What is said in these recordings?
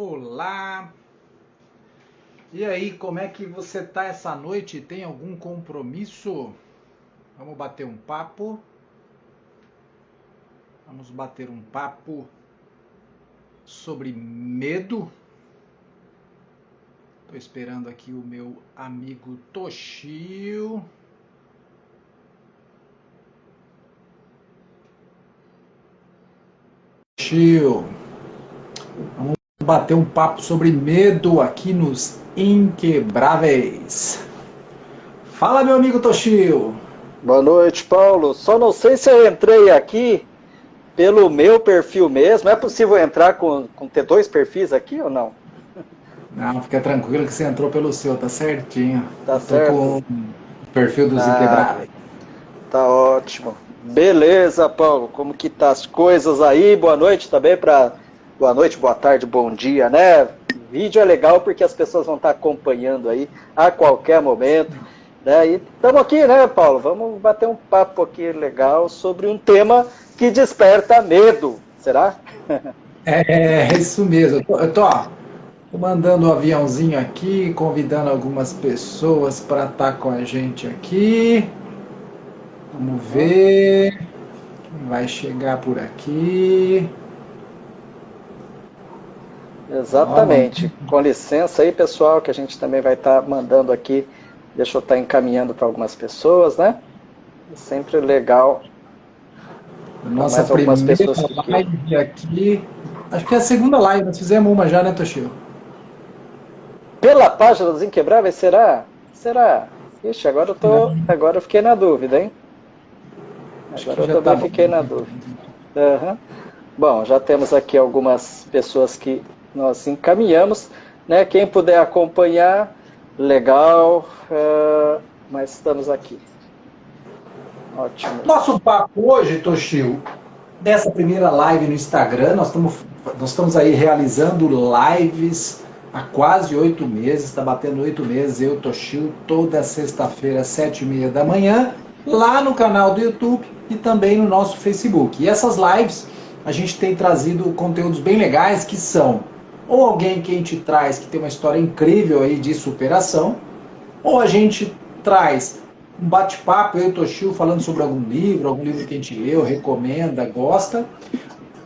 Olá! E aí, como é que você tá essa noite? Tem algum compromisso? Vamos bater um papo? Vamos bater um papo sobre medo? Tô esperando aqui o meu amigo Toshio. Toshio, vamos bater um papo sobre medo aqui nos Inquebráveis. Fala, meu amigo Toshio. Boa noite, Paulo. Só não sei se eu entrei aqui pelo meu perfil mesmo. É possível entrar com ter dois perfis aqui ou não? Não, fica tranquilo que você entrou pelo seu, tá certinho. Tá Eu tô com certo? o perfil dos Ah, Inquebráveis. tá ótimo. Beleza, Paulo. Como que tá as coisas aí? Boa noite também para boa noite, boa tarde, bom dia, né? Vídeo é legal porque as pessoas vão estar acompanhando aí a qualquer momento. Né? E estamos aqui, né, Paulo? Vamos bater um papo aqui legal sobre um tema que desperta medo. Será? É isso mesmo. Tô mandando um aviãozinho aqui, convidando algumas pessoas para estar com a gente aqui. Vamos ver quem vai chegar por aqui. Ó, Exatamente. Com licença aí, pessoal, que a gente também vai estar mandando aqui. Deixa eu estar encaminhando para algumas pessoas, né? É sempre legal. Então, nossa mais algumas primeira pessoas que. live aqui. Acho que é a segunda live, nós fizemos uma já, né, Toshio? Pela página dos Inquebráveis, será? Será? Ixi, agora eu fiquei na dúvida, hein? Acho Agora que eu já tá também bom. fiquei na dúvida. Uhum. Bom, já temos aqui algumas pessoas que nós encaminhamos, né? Quem puder acompanhar, legal, mas estamos aqui. Ótimo. Nosso papo hoje, Toshio, dessa primeira live no Instagram, nós estamos aí realizando lives há quase 8 meses, está batendo 8 meses, eu, Toshio, toda sexta-feira, às 7h30 da manhã, lá no canal do YouTube e também no nosso Facebook. E essas lives, a gente tem trazido conteúdos bem legais, que são ou alguém que a gente traz que tem uma história incrível aí de superação, ou a gente traz um bate-papo, eu e o Toshio falando sobre algum livro que a gente leu, recomenda, gosta.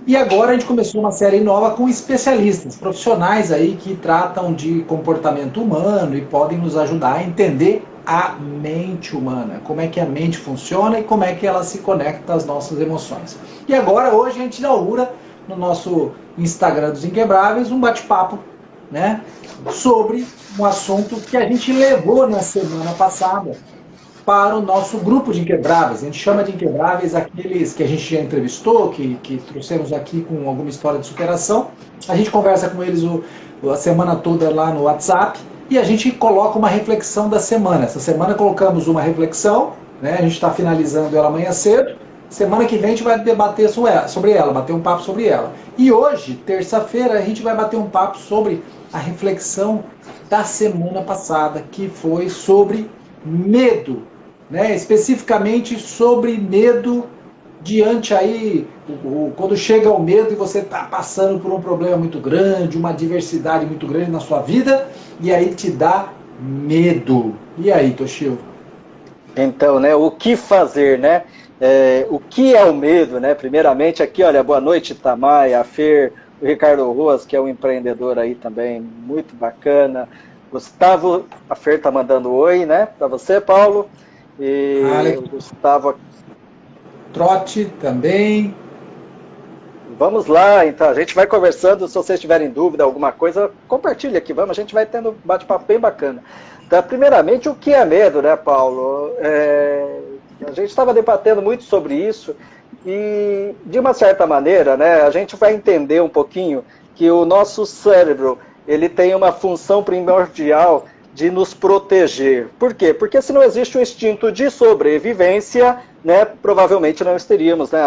E agora a gente começou uma série nova com especialistas, profissionais aí que tratam de comportamento humano e podem nos ajudar a entender a mente humana, como é que a mente funciona e como é que ela se conecta às nossas emoções. E agora, hoje, a gente inaugura no nosso Instagram dos Inquebráveis um bate-papo, né, sobre um assunto que a gente levou na semana passada para o nosso grupo de Inquebráveis. A gente chama de Inquebráveis aqueles que a gente já entrevistou, que trouxemos aqui com alguma história de superação. A gente conversa com eles a semana toda lá no WhatsApp e a gente coloca uma reflexão da semana. Essa semana colocamos uma reflexão, né? A gente está finalizando ela amanhã cedo. Semana que vem a gente vai debater sobre ela, bater um papo sobre ela. E hoje, terça-feira, a gente vai bater um papo sobre a reflexão da semana passada, que foi sobre medo, né? Especificamente sobre medo diante aí, quando chega o medo e você está passando por um problema muito grande, uma adversidade muito grande na sua vida, e aí te dá medo. E aí, Toshio? Então, né, o que fazer, né? O que é o medo, né? Primeiramente aqui, olha, boa noite, Tamay, a Fer, o Ricardo Ruas, que é um empreendedor aí também, muito bacana. Gustavo, a Fer tá mandando oi, né? Para você, Paulo. E o Gustavo. Trote também. Vamos lá, então, a gente vai conversando, se vocês tiverem dúvida, alguma coisa, compartilha aqui, vamos, a gente vai tendo um bate-papo bem bacana. Então, primeiramente, o que é medo, né, Paulo? A gente estava debatendo muito sobre isso e, de uma certa maneira, né, a gente vai entender um pouquinho que o nosso cérebro, ele tem uma função primordial de nos proteger. Por quê? Porque se não existe um instinto de sobrevivência, né, provavelmente não teríamos, né,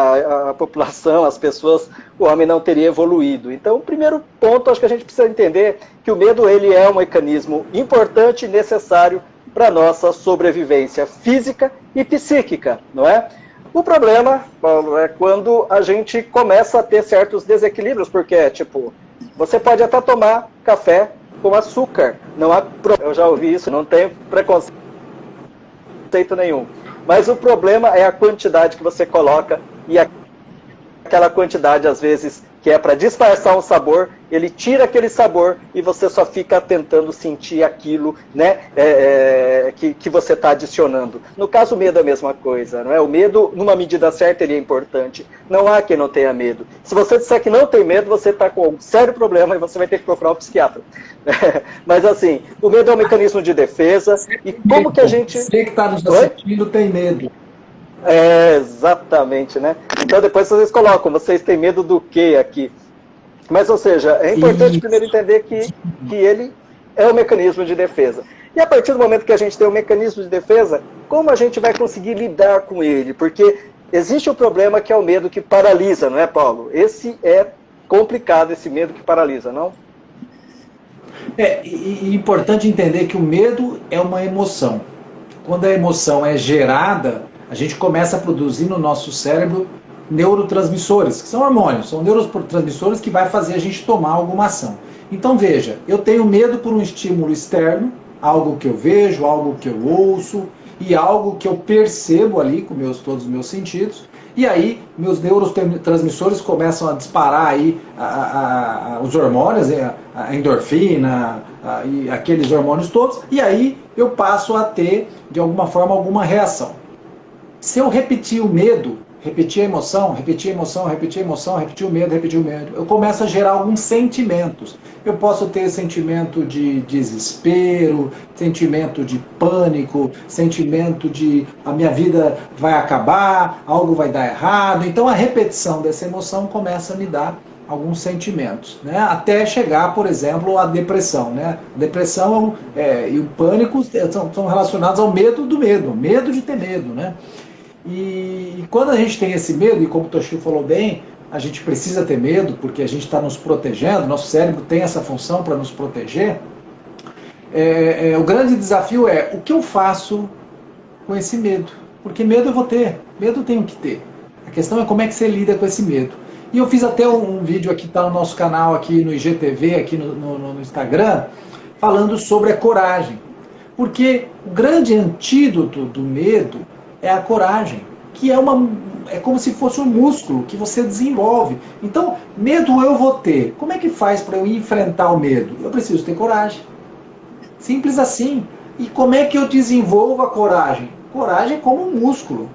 a população, as pessoas, o homem não teria evoluído. Então, o primeiro ponto, acho que a gente precisa entender que o medo ele é um mecanismo importante e necessário para a nossa sobrevivência física e psíquica, não é? O problema, Paulo, é quando a gente começa a ter certos desequilíbrios, porque, tipo, Você pode até tomar café com açúcar. Não há eu já ouvi isso, não tem preconceito nenhum. Mas o problema é a quantidade que você coloca e aquela quantidade, às vezes, que é para disfarçar um sabor, ele tira aquele sabor e você só fica tentando sentir aquilo, né, que você está adicionando. No caso, o medo é a mesma coisa, não é? O medo, numa medida certa, ele é importante. Não há quem não tenha medo. Se você disser que não tem medo, você está com um sério problema e você vai ter que procurar um psiquiatra. Mas, assim, o medo é um mecanismo de defesa. E como que a gente... Você que está nos assistindo tem medo. Exatamente, né? Então depois vocês colocam, vocês têm medo do quê aqui? Mas, ou seja, é importante primeiro entender que ele é um mecanismo de defesa. E a partir do momento que a gente tem um mecanismo de defesa, como a gente vai conseguir lidar com ele? Porque existe um problema que é o medo que paralisa, não é, Paulo? Esse é complicado, esse medo que paralisa, não? E importante entender que o medo é uma emoção. Quando a emoção é gerada, a gente começa a produzir no nosso cérebro neurotransmissores, que são hormônios, são neurotransmissores que vai fazer a gente tomar alguma ação. Então veja, eu tenho medo por um estímulo externo, algo que eu vejo, algo que eu ouço, e algo que eu percebo ali com todos os meus sentidos, e aí meus neurotransmissores começam a disparar aí os hormônios, a endorfina, e aqueles hormônios todos, e aí eu passo a ter, de alguma forma, alguma reação. Se eu repetir o medo, repetir a emoção, repetir a emoção, repetir a emoção, repetir o medo, eu começo a gerar alguns sentimentos. Eu posso ter sentimento de desespero, sentimento de pânico, sentimento de a minha vida vai acabar, algo vai dar errado. Então a repetição dessa emoção começa a me dar alguns sentimentos, né? Até chegar, por exemplo, à depressão, né? A depressão e o pânico são relacionados ao medo do medo de ter medo, né? E quando a gente tem esse medo, e como o Toshio falou bem, a gente precisa ter medo, porque a gente está nos protegendo, nosso cérebro tem essa função para nos proteger, o grande desafio é o que eu faço com esse medo. Porque medo eu vou ter, medo eu tenho que ter. A questão é como é que você lida com esse medo. E eu fiz até um vídeo aqui, está no nosso canal, aqui no IGTV, aqui no Instagram, falando sobre a coragem. Porque o grande antídoto do medo é a coragem, que é como se fosse um músculo que você desenvolve. Então, medo eu vou ter. Como é que faz para eu enfrentar o medo? Eu preciso ter coragem. Simples assim. E como é que eu desenvolvo a coragem? Coragem é como um músculo.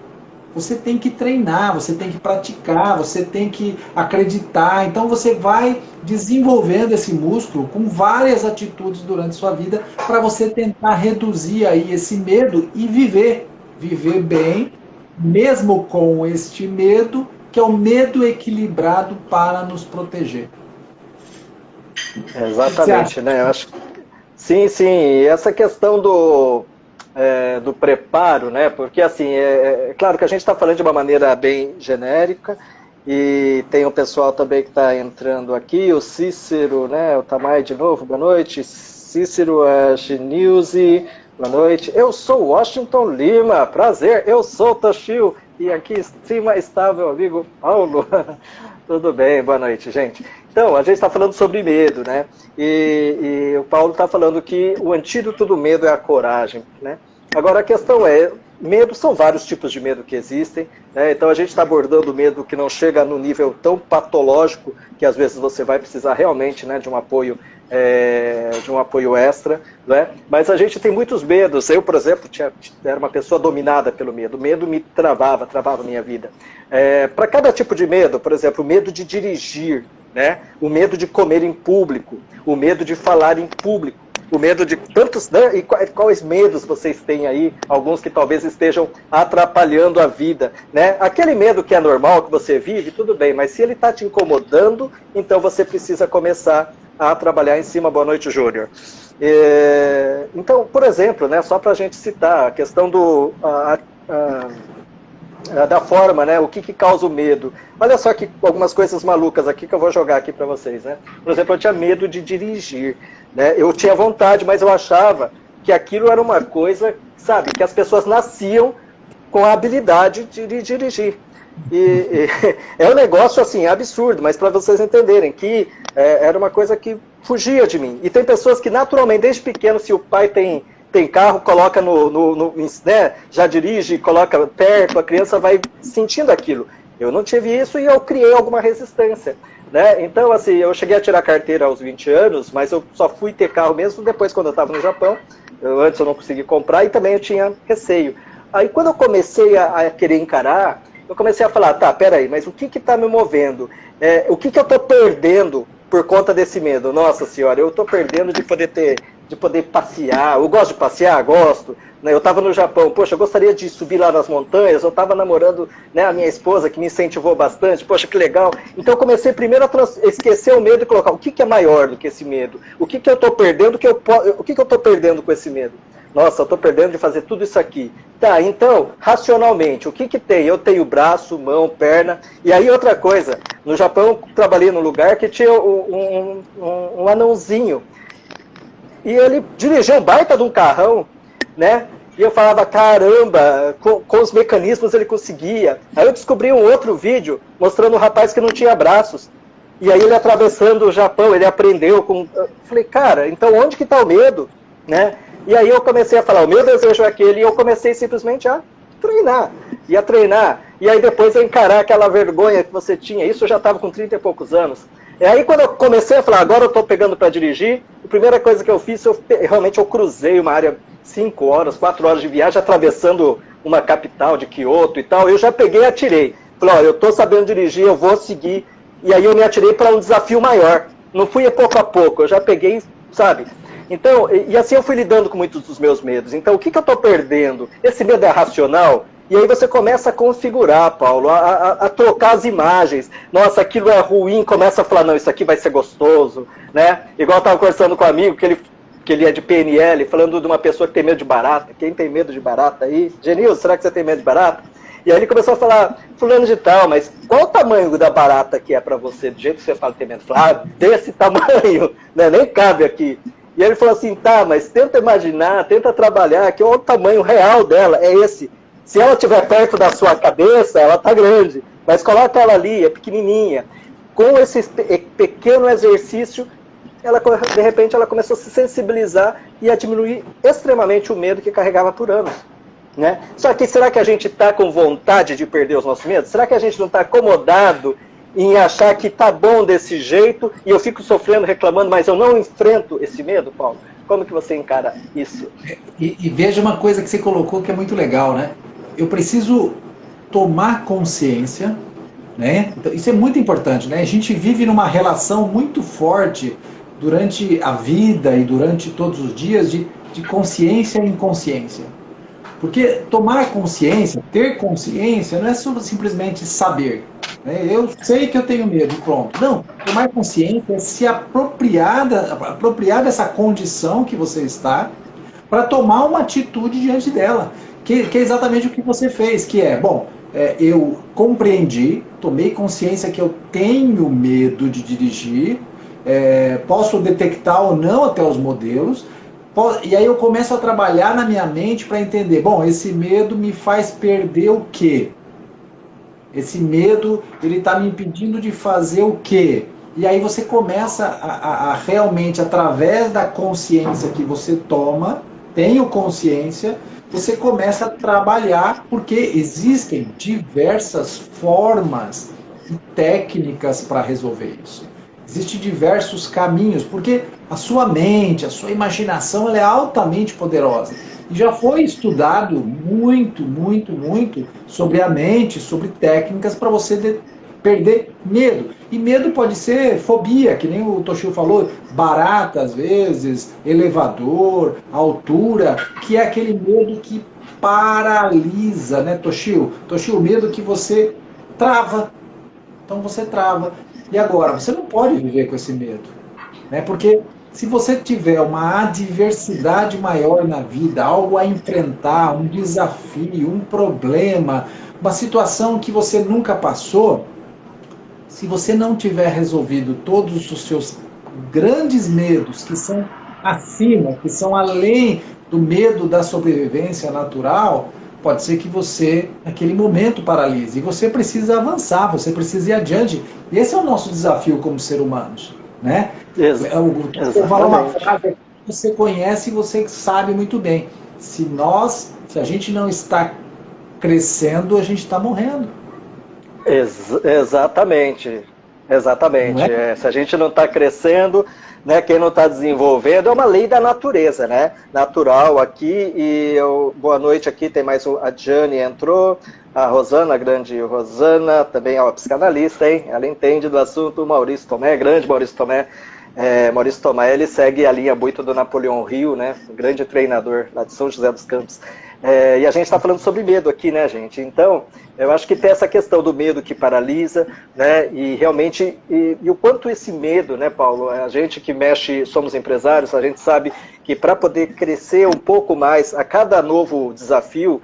Você tem que treinar, você tem que praticar, você tem que acreditar. Então você vai desenvolvendo esse músculo com várias atitudes durante a sua vida para você tentar reduzir aí esse medo e viver bem, mesmo com este medo, que é o medo equilibrado para nos proteger. Exatamente, né? Eu acho... Sim. Essa questão do preparo, né? Porque assim, é claro que a gente está falando de uma maneira bem genérica, e tem um pessoal também que está entrando aqui, o Cícero, né? O Tamay de novo, boa noite. Cícero, Genilze, boa noite. Eu sou Washington Lima, prazer. Eu sou Toshio e aqui em cima está meu amigo Paulo. Tudo bem, boa noite, gente. Então, a gente está falando sobre medo, né? E o Paulo está falando que o antídoto do medo é a coragem, né? Agora, a questão é, medo, são vários tipos de medo que existem, né? Então a gente está abordando o medo que não chega no nível tão patológico que às vezes você vai precisar realmente, né, de um apoio extra, né? Mas a gente tem muitos medos. Eu, por exemplo, era uma pessoa dominada pelo medo. O medo me travava a minha vida. Para cada tipo de medo, por exemplo, o medo de dirigir, né? O medo de comer em público, o medo de falar em público, o medo de tantos, né? E quais medos vocês têm aí? Alguns que talvez estejam atrapalhando a vida, né? Aquele medo que é normal, que você vive, tudo bem, mas se ele está te incomodando, então você precisa começar a trabalhar em cima. Boa noite, Júnior. Então, por exemplo, né, só para a gente citar a questão da forma, né, o que causa o medo. Olha só que algumas coisas malucas aqui que eu vou jogar aqui para vocês, né? Por exemplo, eu tinha medo de dirigir, né? Eu tinha vontade, mas eu achava que aquilo era uma coisa, sabe, que as pessoas nasciam com a habilidade de dirigir. É um negócio assim, absurdo, mas para vocês entenderem que era uma coisa que fugia de mim. E tem pessoas que naturalmente, desde pequeno, se o pai tem carro, coloca né, já dirige, coloca perto, a criança vai sentindo aquilo. Eu não tive isso e eu criei alguma resistência. Né? Então, assim, eu cheguei a tirar carteira aos 20 anos, mas eu só fui ter carro mesmo depois, quando eu estava no Japão. Antes eu não consegui comprar e também eu tinha receio. Aí, quando eu comecei a querer encarar, eu comecei a falar, tá, peraí, mas o que está me movendo? O que eu estou perdendo por conta desse medo? Nossa senhora, eu estou perdendo de poder passear. Eu gosto de passear, gosto. Né? Eu estava no Japão, poxa, eu gostaria de subir lá nas montanhas, eu estava namorando, né, a minha esposa, que me incentivou bastante, poxa, que legal. Então eu comecei primeiro a esquecer o medo e colocar o que é maior do que esse medo? O que eu estou perdendo, o que eu estou perdendo com esse medo? Nossa, eu estou perdendo de fazer tudo isso aqui. Tá, então, racionalmente, o que tem? Eu tenho braço, mão, perna. E aí outra coisa, no Japão eu trabalhei num lugar que tinha um anãozinho. E ele dirigiu um baita de um carrão, né? E eu falava, caramba, com os mecanismos ele conseguia. Aí eu descobri um outro vídeo mostrando um rapaz que não tinha braços. E aí ele atravessando o Japão, ele aprendeu com... Eu falei, cara, então onde que está o medo? Né? E aí eu comecei a falar, o meu desejo é aquele, e eu comecei simplesmente a treinar. E a treinar. E aí depois a encarar aquela vergonha que você tinha. Isso eu já estava com 30 e poucos anos. E aí quando eu comecei a falar, agora eu estou pegando para dirigir, a primeira coisa que eu fiz, realmente eu cruzei uma área 5 horas, 4 horas de viagem, atravessando uma capital de Kyoto e tal. Eu já peguei e atirei. Falei, ó, eu estou sabendo dirigir, eu vou seguir. E aí eu me atirei para um desafio maior. Não fui pouco a pouco, eu já peguei, sabe? Então, e assim eu fui lidando com muitos dos meus medos. Então, o que eu estou perdendo? Esse medo é racional? E aí você começa a configurar, Paulo, a trocar as imagens. Nossa, aquilo é ruim, começa a falar, não, isso aqui vai ser gostoso, né? Igual eu estava conversando com um amigo, que ele é de PNL, falando de uma pessoa que tem medo de barata. Quem tem medo de barata aí? Genil, será que você tem medo de barata? E aí ele começou a falar, fulano de tal, mas qual o tamanho da barata que é para você? Do jeito que você fala que tem medo, fala, desse tamanho, né? Nem cabe aqui. E aí ele falou assim, tá, mas tenta imaginar, tenta trabalhar, que o tamanho real dela é esse. Se ela estiver perto da sua cabeça, ela tá grande, mas coloca ela ali, é pequenininha. Com esse pequeno exercício, de repente ela começou a se sensibilizar e a diminuir extremamente o medo que carregava por anos. Né? Só que será que a gente está com vontade de perder os nossos medos? Será que a gente não está acomodado em achar que tá bom desse jeito e eu fico sofrendo, reclamando, mas eu não enfrento esse medo, Paulo? Como que você encara isso? E veja uma coisa que você colocou que é muito legal, né? Eu preciso tomar consciência, né? Então, isso é muito importante, né? A gente vive numa relação muito forte durante a vida e durante todos os dias de consciência e inconsciência. Porque tomar consciência, ter consciência, não é simplesmente saber. Né? Eu sei que eu tenho medo, pronto. Não, tomar consciência é se apropriar dessa condição que você está para tomar uma atitude diante dela. Que é exatamente o que você fez, que é, bom, eu compreendi, tomei consciência que eu tenho medo de dirigir, posso detectar ou não até os modelos, e aí eu começo a trabalhar na minha mente para entender, bom, esse medo me faz perder o quê? Esse medo, ele está me impedindo de fazer o quê? E aí você começa a realmente, através da consciência que você toma, tenho consciência, você começa a trabalhar, porque existem diversas formas e técnicas para resolver isso. Existem diversos caminhos, porque a sua mente, a sua imaginação, ela é altamente poderosa. E já foi estudado muito, muito, muito sobre a mente, sobre técnicas para você perder medo. E medo pode ser fobia, que nem o Toshio falou, barata às vezes, elevador, altura, que é aquele medo que paralisa, né, Toshio? Toshio, o medo que você trava. Então você trava. E agora, você não pode viver com esse medo, né? Porque se você tiver uma adversidade maior na vida, algo a enfrentar, um desafio, um problema, uma situação que você nunca passou, se você não tiver resolvido todos os seus grandes medos, que são acima, que são além do medo da sobrevivência natural, pode ser que você, naquele momento, paralise. E você precisa avançar, você precisa ir adiante. E esse é o nosso desafio como ser humanos, né? Eu vou falar uma frase que você conhece e você sabe muito bem. Se a gente não está crescendo, a gente está morrendo. Exatamente. Exatamente. Não é? Se a gente não está crescendo, né, quem não está desenvolvendo, é uma lei da natureza, né? Natural aqui. Boa noite aqui, tem mais a Jane entrou, a Rosana, a grande Rosana, também é uma psicanalista, hein? Ela entende do assunto, o Maurício Tomé, grande Maurício Tomé. Maurício Tomé, ele segue a linha muito do Napoleão Hill, né? Um grande treinador lá de São José dos Campos. E a gente está falando sobre medo aqui, né, gente? Então, eu acho que tem essa questão do medo que paralisa, né? E realmente, e o quanto esse medo, né, Paulo? A gente que mexe, somos empresários, a gente sabe que para poder crescer um pouco mais, a cada novo desafio,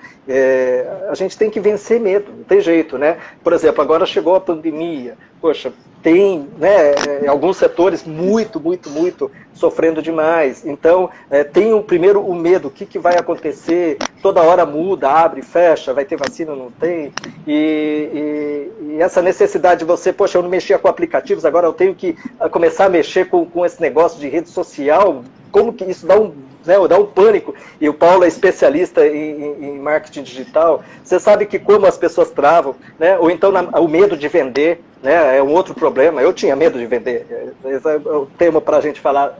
a gente tem que vencer medo, não tem jeito, né? Por exemplo, agora chegou a pandemia, poxa, tem, né, alguns setores muito sofrendo demais. Então, tem primeiro o medo, o que vai acontecer, toda hora muda, abre, fecha, vai ter vacina, não tem. E essa necessidade de você, poxa, eu não mexia com aplicativos, agora eu tenho que começar a mexer com esse negócio de rede social, como que isso dá um pânico. E o Paulo é especialista em marketing digital. Você sabe que como as pessoas travam, né? Ou então o medo de vender, né? É um outro problema. Eu tinha medo de vender. Esse é o tema para a gente falar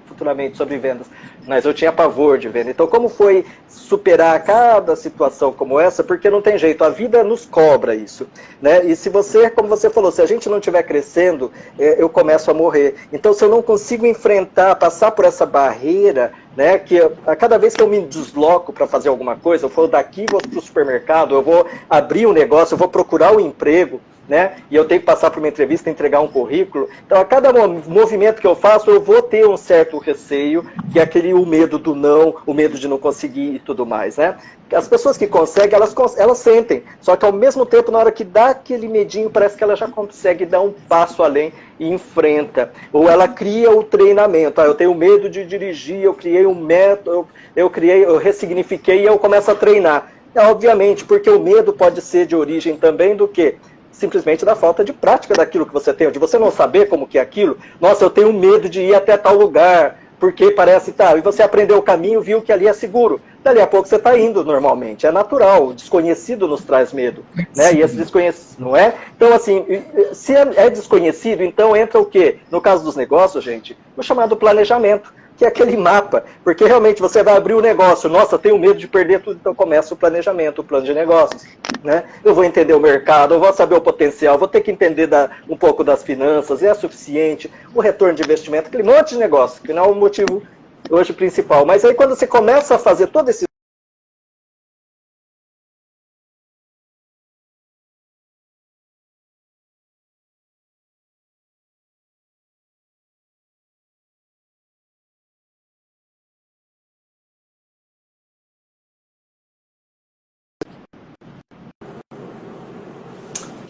futuramente sobre vendas. Mas eu tinha pavor de vender. Então, como foi superar cada situação como essa? Porque não tem jeito, a vida nos cobra isso, né? E se você, como você falou, se a gente não estiver crescendo, eu começo a morrer. Então, se eu não consigo enfrentar, passar por essa barreira, né, que a cada vez que eu me desloco para fazer alguma coisa, eu vou daqui, vou para o supermercado, eu vou abrir um negócio, eu vou procurar um emprego, né, e eu tenho que passar por uma entrevista, entregar um currículo. Então, a cada movimento que eu faço, eu vou ter um certo receio, que é o medo do não, o medo de não conseguir e tudo mais, né? As pessoas que conseguem, elas sentem, só que ao mesmo tempo, na hora que dá aquele medinho, parece que ela já consegue dar um passo além e enfrenta. Ou ela cria o treinamento. Eu tenho medo de dirigir, eu criei um método, eu ressignifiquei e eu começo a treinar. Obviamente, porque o medo pode ser de origem também do quê? Simplesmente da falta de prática daquilo que você tem, de você não saber como que é aquilo. Nossa, eu tenho medo de ir até tal lugar, porque parece tal. E você aprendeu o caminho, viu que ali é seguro. Dali a pouco você está indo normalmente. É natural, o desconhecido nos traz medo. Né? E esse desconhecido, não é? Então, assim, se é desconhecido, então entra o quê? No caso dos negócios, gente, o chamado planejamento, que é aquele mapa, porque realmente você vai abrir o negócio, nossa, tenho medo de perder tudo, então começa o planejamento, o plano de negócios, né? Eu vou entender o mercado, eu vou saber o potencial, vou ter que entender um pouco das finanças, é suficiente, o retorno de investimento, aquele monte de negócio, que não é o motivo hoje principal, mas aí quando você começa a fazer todo esse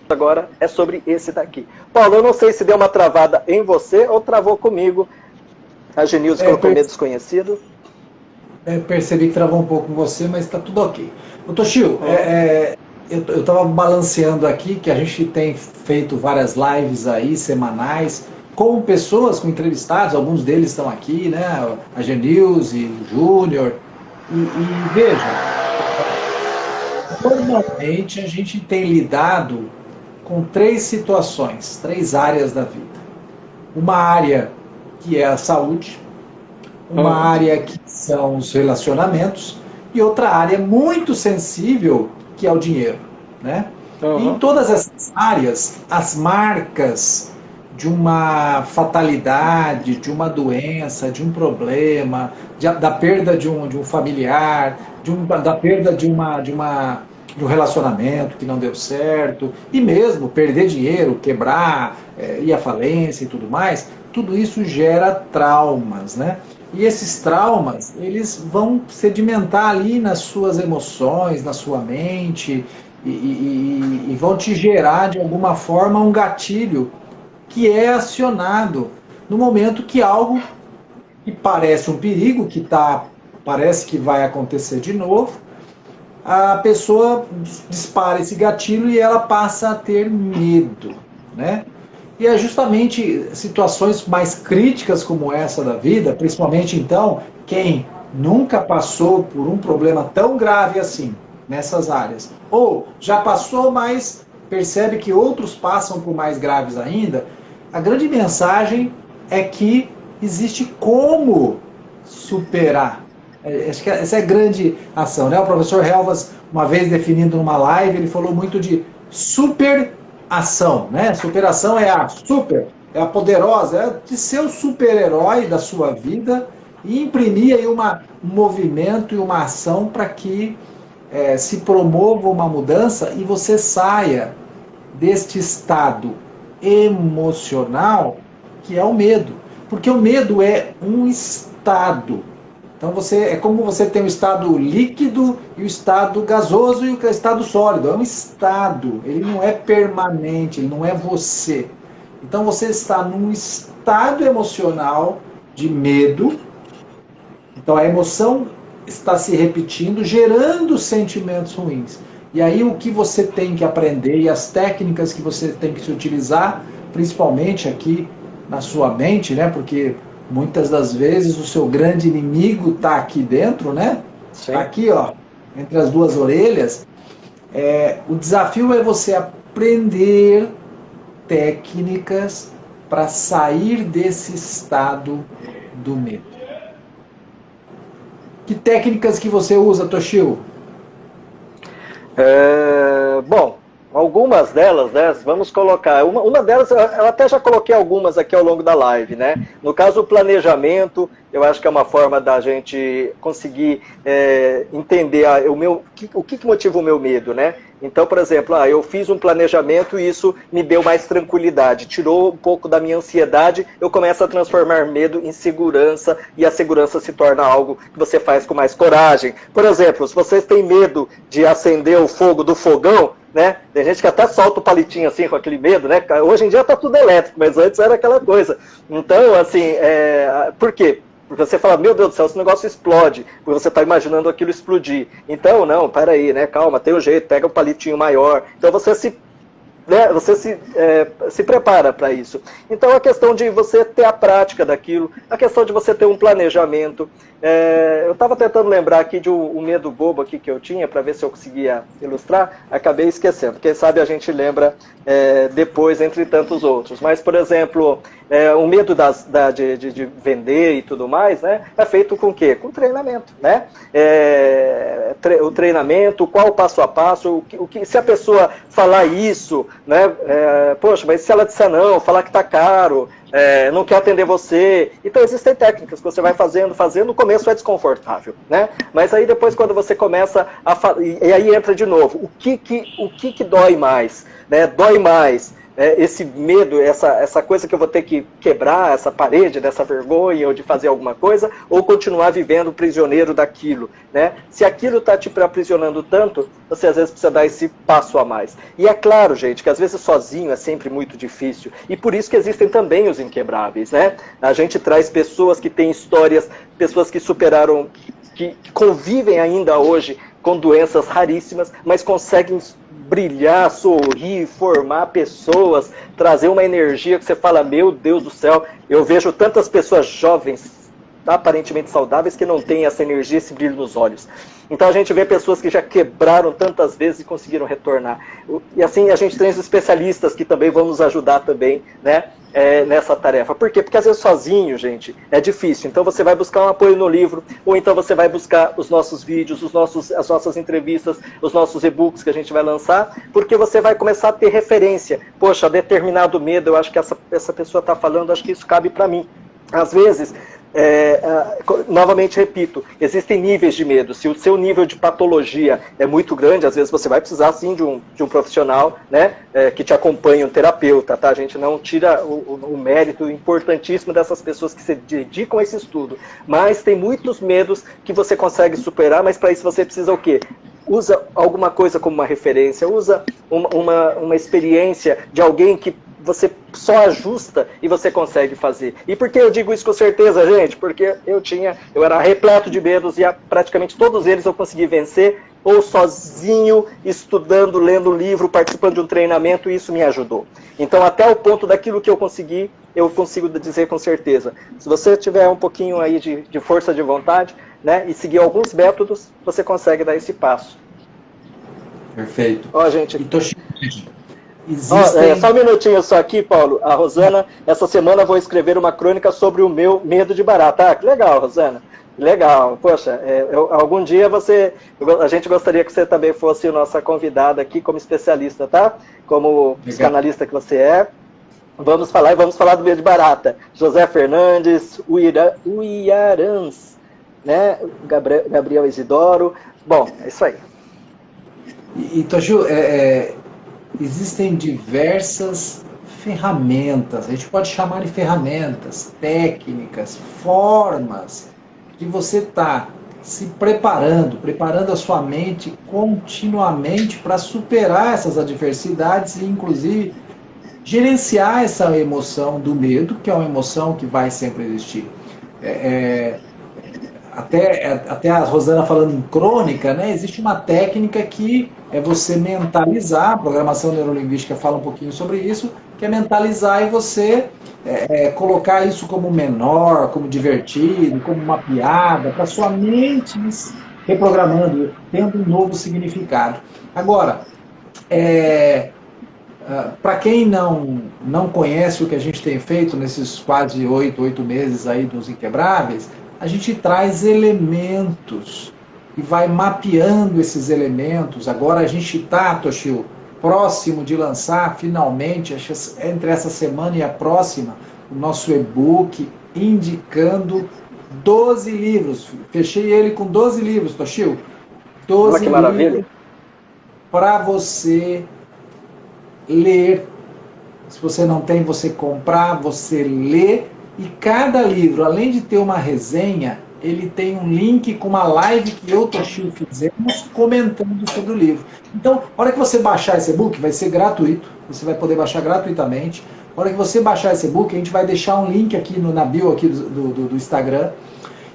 agora é sobre esse daqui. Paulo, eu não sei se deu uma travada em você ou travou comigo. A Genilson colocou medo desconhecido. Percebi que travou um pouco com você, mas está tudo ok. O Toshio, eu estava balanceando aqui que a gente tem feito várias lives aí, semanais, com pessoas, com entrevistados, alguns deles estão aqui, né? A Genilson, o Júnior. E veja, normalmente a gente tem lidado com três situações, três áreas da vida. Uma área que é a saúde, uma área que são os relacionamentos e outra área muito sensível que é o dinheiro, né? E em todas essas áreas, as marcas de uma fatalidade, de uma doença, de um problema, da perda de um familiar, da perda de um relacionamento que não deu certo, e mesmo perder dinheiro, quebrar, ir à falência e tudo mais, tudo isso gera traumas, né? E esses traumas, eles vão sedimentar ali nas suas emoções, na sua mente, e vão te gerar, de alguma forma, um gatilho que é acionado no momento que algo que parece um perigo, parece que vai acontecer de novo, a pessoa dispara esse gatilho e ela passa a ter medo, né? E é justamente situações mais críticas como essa da vida, principalmente então, quem nunca passou por um problema tão grave assim, nessas áreas, ou já passou, mas percebe que outros passam por mais graves ainda, a grande mensagem é que existe como superar. Acho que essa é a grande ação, né? O professor Helvas, uma vez definindo numa live, ele falou muito de superação, né? Superação é a super, é a poderosa, é de ser o super-herói da sua vida e imprimir aí um movimento e uma ação para que se promova uma mudança e você saia deste estado emocional que é o medo. Porque o medo é um estado. Então é como você tem o estado líquido e o estado gasoso e o estado sólido. É um estado, ele não é permanente, ele não é você. Então você está num estado emocional de medo. Então a emoção está se repetindo, gerando sentimentos ruins. E aí o que você tem que aprender e as técnicas que você tem que se utilizar, principalmente aqui na sua mente, né? Porque muitas das vezes o seu grande inimigo está aqui dentro, né? Sim. Aqui, ó, entre as duas orelhas. O desafio é você aprender técnicas para sair desse estado do medo. Que técnicas que você usa, Toshio? Bom, algumas delas, né, vamos colocar, uma delas, eu até já coloquei algumas aqui ao longo da live, né? No caso, o planejamento, eu acho que é uma forma da gente conseguir entender o que motiva o meu medo, né? Então, por exemplo, eu fiz um planejamento e isso me deu mais tranquilidade, tirou um pouco da minha ansiedade, eu começo a transformar medo em segurança e a segurança se torna algo que você faz com mais coragem. Por exemplo, se vocês têm medo de acender o fogo do fogão, né? Tem gente que até solta o palitinho assim com aquele medo, né? Hoje em dia tá tudo elétrico, mas antes era aquela coisa. Então, assim, por quê? Porque você fala, meu Deus do céu, esse negócio explode, porque você está imaginando aquilo explodir. Então, não, peraí, né, calma, tem um jeito, pega um palitinho maior. Então você se prepara para isso. Então a questão de você ter a prática daquilo, a questão de você ter um planejamento. Eu estava tentando lembrar aqui de um medo bobo aqui que eu tinha, para ver se eu conseguia ilustrar, acabei esquecendo. Quem sabe a gente lembra depois, entre tantos outros. Mas, por exemplo, o medo de vender e tudo mais, né, é feito com o quê? Com treinamento, né? O treinamento, qual o passo a passo, se a pessoa falar isso, né, poxa, mas se ela disser não, falar que está caro, não quer atender você. Então existem técnicas que você vai fazendo, no começo é desconfortável, né? Mas aí depois quando você começa a e aí entra de novo, o que dói mais, né? Dói mais esse medo, essa coisa que eu vou ter que quebrar, essa parede dessa vergonha ou de fazer alguma coisa, ou continuar vivendo prisioneiro daquilo, né? Se aquilo está te aprisionando tanto, você às vezes precisa dar esse passo a mais. E é claro, gente, que às vezes sozinho é sempre muito difícil, e por isso que existem também os inquebráveis, né? A gente traz pessoas que têm histórias, pessoas que superaram, que convivem ainda hoje com doenças raríssimas, mas conseguem brilhar, sorrir, formar pessoas, trazer uma energia que você fala, meu Deus do céu, eu vejo tantas pessoas jovens, aparentemente saudáveis, que não têm essa energia, esse brilho nos olhos. Então a gente vê pessoas que já quebraram tantas vezes e conseguiram retornar. E assim a gente tem os especialistas que também vão nos ajudar também, né, nessa tarefa. Por quê? Porque às vezes sozinho, gente, é difícil. Então você vai buscar um apoio no livro, ou então você vai buscar os nossos vídeos, as nossas entrevistas, os nossos e-books que a gente vai lançar, porque você vai começar a ter referência. Poxa, determinado medo, eu acho que essa pessoa está falando, acho que isso cabe para mim. Às vezes, novamente repito, existem níveis de medo. Se o seu nível de patologia é muito grande, às vezes você vai precisar sim de um profissional, né, que te acompanhe, um terapeuta, tá? A gente não tira o mérito importantíssimo dessas pessoas que se dedicam a esse estudo, mas tem muitos medos que você consegue superar, mas para isso você precisa o quê? Usa alguma coisa como uma referência, usa uma experiência de alguém que você só ajusta e você consegue fazer. E por que eu digo isso com certeza, gente? Porque eu era repleto de medos e praticamente todos eles eu consegui vencer ou sozinho, estudando, lendo livro, participando de um treinamento, e isso me ajudou. Então, até o ponto daquilo que eu consegui, eu consigo dizer com certeza. Se você tiver um pouquinho aí de força de vontade, né, e seguir alguns métodos, você consegue dar esse passo. Perfeito. Ó, gente... Existem... só um minutinho só aqui, Paulo. A Rosana, essa semana vou escrever uma crônica sobre o meu medo de barata. Ah, que legal, Rosana. Legal. Poxa, algum dia a gente gostaria que você também fosse nossa convidada aqui como especialista, tá? Como psicanalista que você é. Vamos falar do medo de barata. José Fernandes, Uiarans, né? Gabriel Isidoro. Bom, é isso aí. E Toshio, existem diversas ferramentas, a gente pode chamar de ferramentas, técnicas, formas de você estar se preparando a sua mente continuamente para superar essas adversidades e, inclusive, gerenciar essa emoção do medo, que é uma emoção que vai sempre existir. Até a Rosana falando em crônica, né, existe uma técnica que é você mentalizar, a programação neurolinguística fala um pouquinho sobre isso, que é mentalizar e você colocar isso como menor, como divertido, como uma piada, para sua mente reprogramando, tendo um novo significado. Agora, para quem não conhece o que a gente tem feito nesses quase 8 meses aí dos Inquebráveis, a gente traz elementos e vai mapeando esses elementos. Agora a gente está, Toshio, próximo de lançar, finalmente, entre essa semana e a próxima, o nosso e-book indicando 12 livros. Fechei ele com 12 livros, Toshio. 12 livros para você ler. Se você não tem, você comprar, você ler. E cada livro, além de ter uma resenha, ele tem um link com uma live que eu e o Toshio fizemos comentando sobre o livro. Então, a hora que você baixar esse e-book, vai ser gratuito, você vai poder baixar gratuitamente. A hora que você baixar esse e-book, a gente vai deixar um link aqui na bio aqui do Instagram.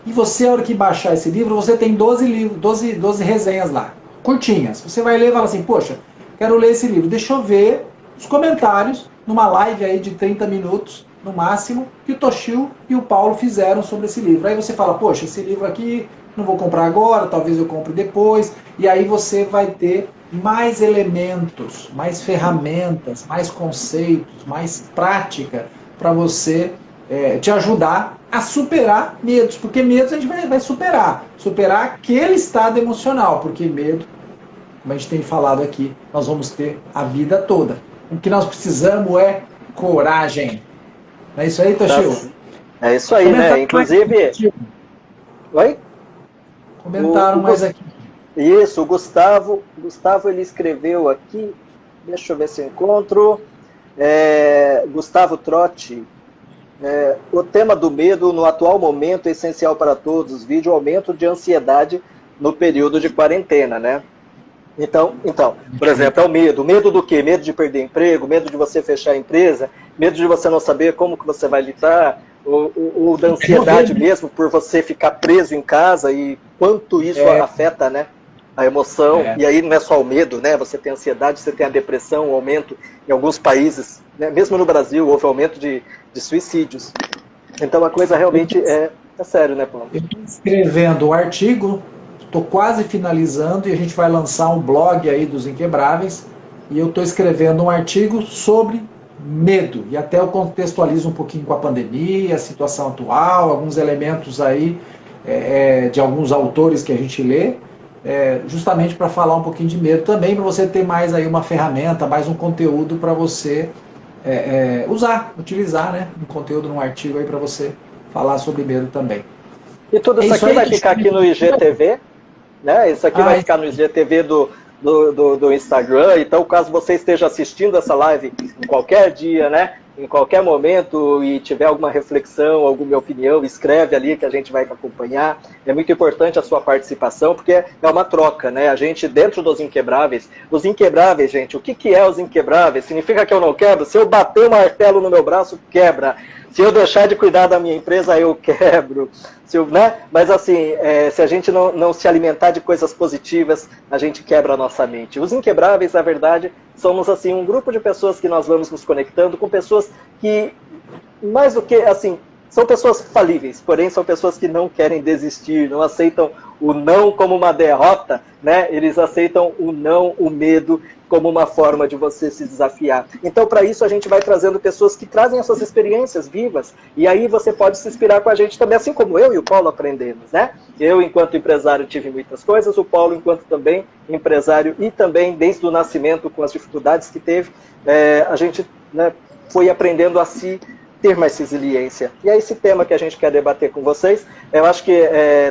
E você, a hora que baixar esse livro, você tem 12 resenhas lá, curtinhas. Você vai ler e fala assim, poxa, quero ler esse livro, deixa eu ver os comentários numa live aí de 30 minutos, no máximo, que o Toshio e o Paulo fizeram sobre esse livro. Aí você fala, poxa, esse livro aqui não vou comprar agora, talvez eu compre depois, e aí você vai ter mais elementos, mais ferramentas, mais conceitos, mais prática para você te ajudar a superar medos, porque medos a gente vai superar aquele estado emocional, porque medo, como a gente tem falado aqui, nós vamos ter a vida toda. O que nós precisamos é coragem. Não é isso aí, Toshio? É isso aí, né? Inclusive... Oi? Comentaram mais aqui. Isso, o Gustavo ele escreveu aqui, deixa eu ver se eu encontro, Gustavo Trotti, o tema do medo no atual momento é essencial para todos, vídeo aumento de ansiedade no período de quarentena, né? Então, por exemplo, é o medo. Medo do quê? Medo de perder emprego, medo de você fechar a empresa, medo de você não saber como que você vai lidar, ou da ansiedade mesmo por você ficar preso em casa e quanto isso afeta, né, a emoção. E aí não é só o medo, né? Você tem ansiedade, você tem a depressão, o aumento em alguns países, né? Mesmo no Brasil houve aumento de suicídios. Então a coisa realmente é sério, né, Paulo? Eu estou escrevendo o artigo, estou quase finalizando e a gente vai lançar um blog aí dos Inquebráveis e eu estou escrevendo um artigo sobre medo e até eu contextualizo um pouquinho com a pandemia, a situação atual, alguns elementos aí de alguns autores que a gente lê, justamente para falar um pouquinho de medo também, para você ter mais aí uma ferramenta, mais um conteúdo para você utilizar, né, um conteúdo num artigo aí para você falar sobre medo também. E tudo isso aqui vai ficar aqui no IGTV, né? Isso aqui vai ficar no IGTV do Instagram. Então, caso você esteja assistindo essa live em qualquer dia, né? Em qualquer momento e tiver alguma reflexão, alguma opinião, escreve ali que a gente vai acompanhar. É muito importante a sua participação, porque é uma troca, né? A gente, dentro dos Inquebráveis, gente, o que é os Inquebráveis? Significa que eu não quebro? Se eu bater o martelo no meu braço, quebra. Se eu deixar de cuidar da minha empresa, eu quebro. Né? Mas assim, se a gente não se alimentar de coisas positivas, a gente quebra a nossa mente. Os Inquebráveis, na verdade, somos assim um grupo de pessoas que nós vamos nos conectando com pessoas que, mais do que assim, são pessoas falíveis, porém são pessoas que não querem desistir, não aceitam o não como uma derrota, né? Eles aceitam o não, o medo, como uma forma de você se desafiar. Então, para isso, a gente vai trazendo pessoas que trazem essas experiências vivas, e aí você pode se inspirar com a gente também, assim como eu e o Paulo aprendemos, né? Eu, enquanto empresário, tive muitas coisas, o Paulo, enquanto também empresário, e também desde o nascimento, com as dificuldades que teve, a gente, né, foi aprendendo a se ter mais resiliência. E é esse tema que a gente quer debater com vocês. Eu acho que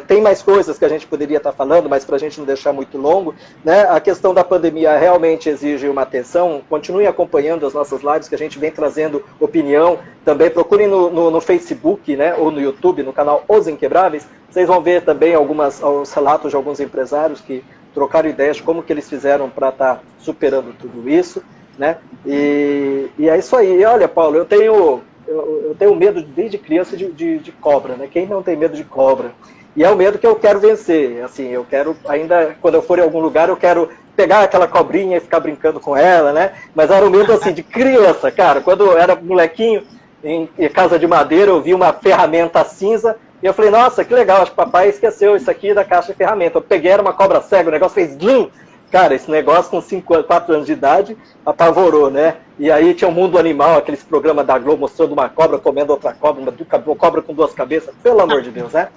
tem mais coisas que a gente poderia estar falando, mas para a gente não deixar muito longo, né? A questão da pandemia realmente exige uma atenção. Continuem acompanhando as nossas lives, que a gente vem trazendo opinião. Também procurem no Facebook, né? Ou no YouTube, no canal Os Inquebráveis. Vocês vão ver também os relatos de alguns empresários que trocaram ideias de como que eles fizeram para estar superando tudo isso, né? E é isso aí. E olha, Paulo, eu tenho medo desde criança de cobra, né? Quem não tem medo de cobra? E é o medo que eu quero vencer. Assim, eu quero, ainda quando eu for em algum lugar, eu quero pegar aquela cobrinha e ficar brincando com ela, né? Mas era um medo assim de criança, cara. Quando eu era molequinho, em casa de madeira, eu vi uma ferramenta cinza e eu falei, nossa, que legal, acho que o papai esqueceu isso aqui da caixa de ferramenta. Eu peguei, era uma cobra cega, o negócio fez glum. Cara, esse negócio com 4 anos de idade apavorou, né? E aí tinha o Mundo Animal, aqueles programas da Globo mostrando uma cobra comendo outra cobra, uma cobra com 2 cabeças, pelo amor de Deus, né?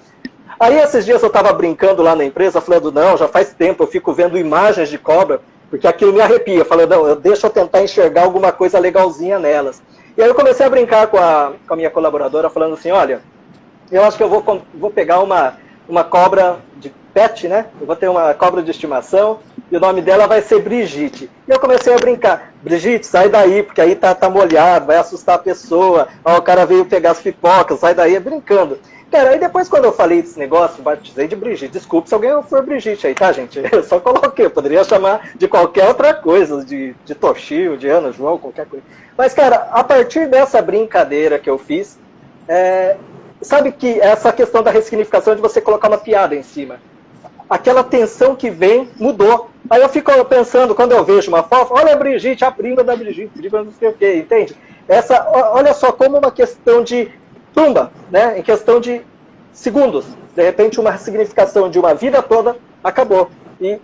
Aí esses dias eu tava brincando lá na empresa, falando, não, já faz tempo, eu fico vendo imagens de cobra, porque aquilo me arrepia. Falando, não, deixa eu tentar enxergar alguma coisa legalzinha nelas. E aí eu comecei a brincar com a minha colaboradora, falando assim, olha, eu acho que eu vou pegar uma cobra de pet, né? Eu vou ter uma cobra de estimação e o nome dela vai ser Brigitte. E eu comecei a brincar. Brigitte, sai daí, porque aí tá molhado, vai assustar a pessoa. Ó, o cara veio pegar as pipocas, sai daí, brincando. Cara, aí depois quando eu falei desse negócio, batizei de Brigitte. Desculpe se alguém for Brigitte aí, tá, gente? Eu só coloquei, eu poderia chamar de qualquer outra coisa, de Toshio, de Ana, João, qualquer coisa. Mas, cara, a partir dessa brincadeira que eu fiz, sabe que essa questão da ressignificação de você colocar uma piada em cima. Aquela tensão que vem, mudou. Aí eu fico pensando, quando eu vejo uma foto, olha a Brigitte, a prima da Brigitte, não sei o quê, entende? Olha só como uma questão de tumba, né? Em questão de segundos. De repente, uma ressignificação de uma vida toda acabou. E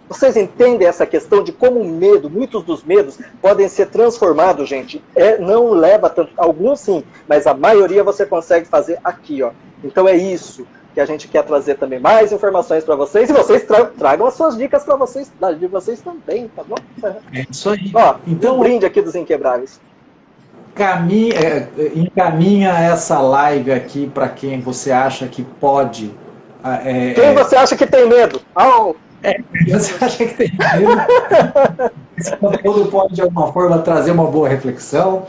vocês entendem essa questão de como o medo, muitos dos medos, podem ser transformados, gente? Não leva tanto, alguns sim, mas a maioria você consegue fazer aqui, ó. Então é isso que a gente quer trazer também mais informações para vocês, e vocês tragam as suas dicas para vocês, de vocês também, tá bom? É isso aí. Ó, então, um brinde aqui dos Inquebráveis. Encaminha essa live aqui para quem você acha que pode. Quem você acha que tem medo? Você acha que tem medo? Esse conteúdo pode, de alguma forma, trazer uma boa reflexão.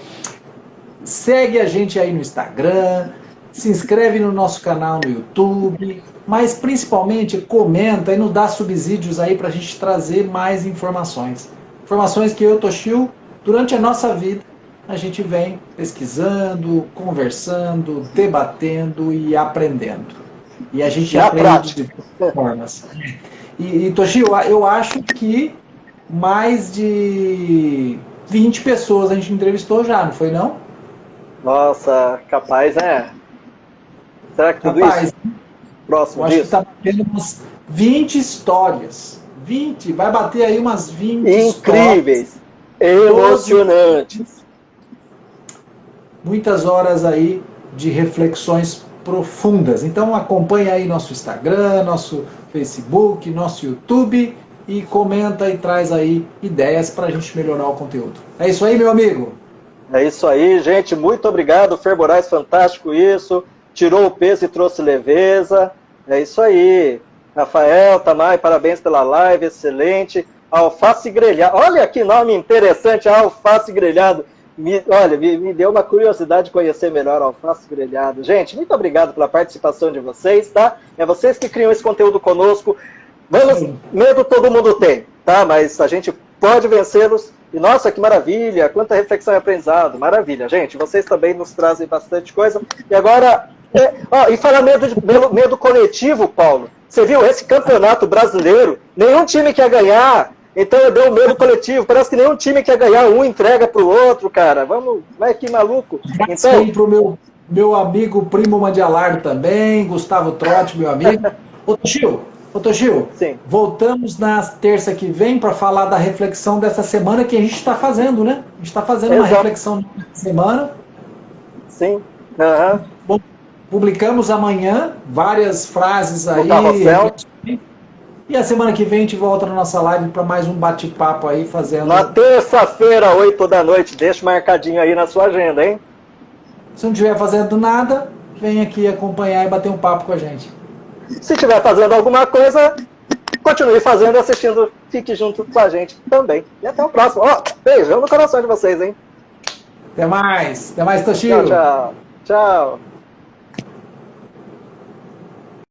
Segue a gente aí no Instagram, se inscreve no nosso canal no YouTube, mas principalmente comenta e nos dá subsídios aí para a gente trazer mais informações. Informações que eu, Toshio, durante a nossa vida, a gente vem pesquisando, conversando, debatendo e aprendendo. E a gente aprende de várias formas. E Toshio, eu acho que mais de 20 pessoas a gente entrevistou já, não foi não? Nossa, capaz, né? Será que tudo isso? Próximo eu acho que está batendo umas 20 histórias. 20, vai bater aí umas 20 incríveis, histórias. Emocionantes. Muitas horas aí de reflexões profundas. Então acompanha aí nosso Instagram, nosso Facebook, nosso YouTube e comenta e traz aí ideias para a gente melhorar o conteúdo. É isso aí, meu amigo? É isso aí, gente. Muito obrigado, Fer Moraes, fantástico isso. Tirou o peso e trouxe leveza. É isso aí. Rafael, Tamay, parabéns pela live, excelente. Alface grelhado. Olha que nome interessante, alface grelhado. Me deu uma curiosidade de conhecer melhor o alface grelhado. Gente, muito obrigado pela participação de vocês, tá? É vocês que criam esse conteúdo conosco. Medo todo mundo tem, tá? Mas a gente pode vencê-los E nossa, que maravilha, quanta reflexão e aprendizado, maravilha. Gente, vocês também nos trazem bastante coisa. E agora, e falar medo coletivo, Paulo, você viu esse campeonato brasileiro, nenhum time quer ganhar, então eu dei um medo coletivo, parece que nenhum time quer ganhar, um entrega pro outro, cara, vai que maluco. Então, aí pro meu amigo Primo Mandialardo também, Gustavo Trotti, meu amigo. Ô Toshio, sim. Voltamos na terça que vem para falar da reflexão dessa semana que a gente está fazendo, né? A gente está fazendo uma reflexão da semana. Sim. Uhum. Bom, publicamos amanhã várias frases aí. E a semana que vem a gente volta na nossa live para mais um bate-papo aí, fazendo... Na terça-feira, 8 da noite, deixa marcadinho aí na sua agenda, hein? Se não estiver fazendo nada, vem aqui acompanhar e bater um papo com a gente. Se estiver fazendo alguma coisa, continue fazendo, assistindo, fique junto com a gente também. E até o próximo. Beijão no coração de vocês, hein? Até mais, Toshio. Tchau, tchau. Tchau.